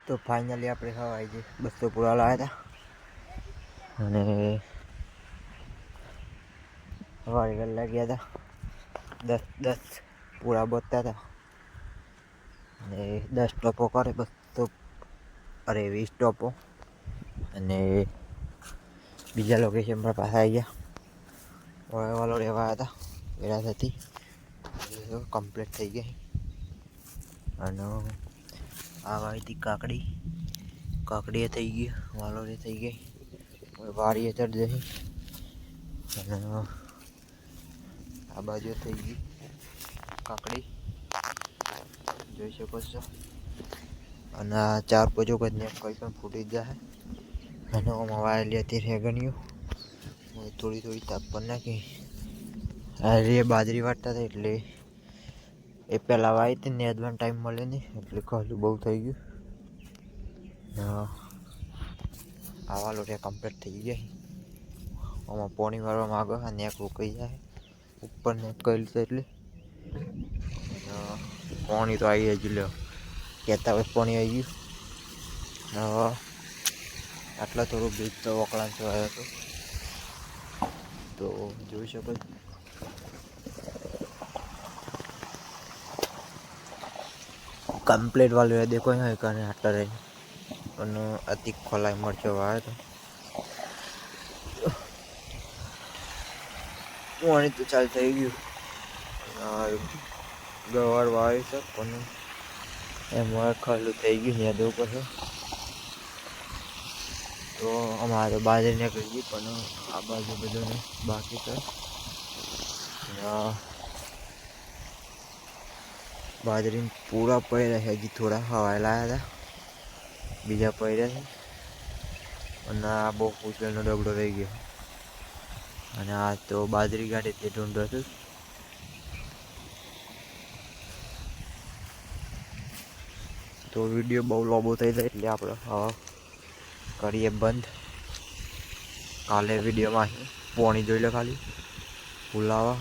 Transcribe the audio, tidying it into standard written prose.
તો ફાઇનલી આપણે હવાઈ જે 200 પૂરા લાવ્યા હતા અને સવારે વહેલા ગયા હતા 10 પૂરા બોતતા હતા અને 10 ટોપો કરે 20 ટોપો અને બીજા લોકેશન પર પાછા આવી ગયા વાલો રહેવા હતા એના થતી કમ્પ્લીટ થઈ ગઈ અને આ વાળી કાકડી થઈ ગઈ વાલોરે થઈ ગઈ વાડીએ ચડી જઈ અને આ બાજુ થઈ ગઈ કાકડી જોઈ શકો છો અને આ 4 પજો કદને કોઈ પણ ફૂટી જ જાય અને આમાં વાયેલી હતી રેગણીઓ થોડી તાપ પર નાખી આ બાજરી વાટતા હતા એટલે એ પહેલાં વાવી હતી ને અડવાન ટાઈમ મળે નહીં એટલે ખાલું બહુ થઈ ગયું આવા લોટિયા કમ્પ્લીટ થઈ ગયા આમાં પાણી વાળવામાં આગળ અને એક ઉકળી જાય ઉપર ને કઈ છે એટલે પાણી તો આવી જ લ્યો કહેતા હોય પાણી આવી ગયું આટલા થોડું બ્રિજ તો વકળાં આવ્યો હતો તો જોઈ શકો કમ્પ્લીટ વાળું દેખો હોય કારણ આટલા રહી અને અતિ ખોલાઈ મરચો વાવે તો પાણી તો ચાલ થઈ ગયું ગવાર વાવી છે પણ એમાં ખાલું થઈ ગયું યાદ ઉપર છે તો અમારે બાજરી નીકળી ગઈ પણ આ બાજુ બધું બાકી છે બાજરી પૂરા પડ્યા છે હજી થોડા હવાઈ લાવ્યા હતા બીજા પડ્યા છે અને આ બહુ પૂછડનો ડગડો રહી ગયો અને આ તો બાજરી ગાડી તે ઢૂંઢો હતું તો વિડીયો બહુ લાંબો થઈ જાય એટલે આપણે હવે કરીએ બંધ કાલે વિડીયોમાં પોણી જોઈ લો ખાલી ફૂલાવા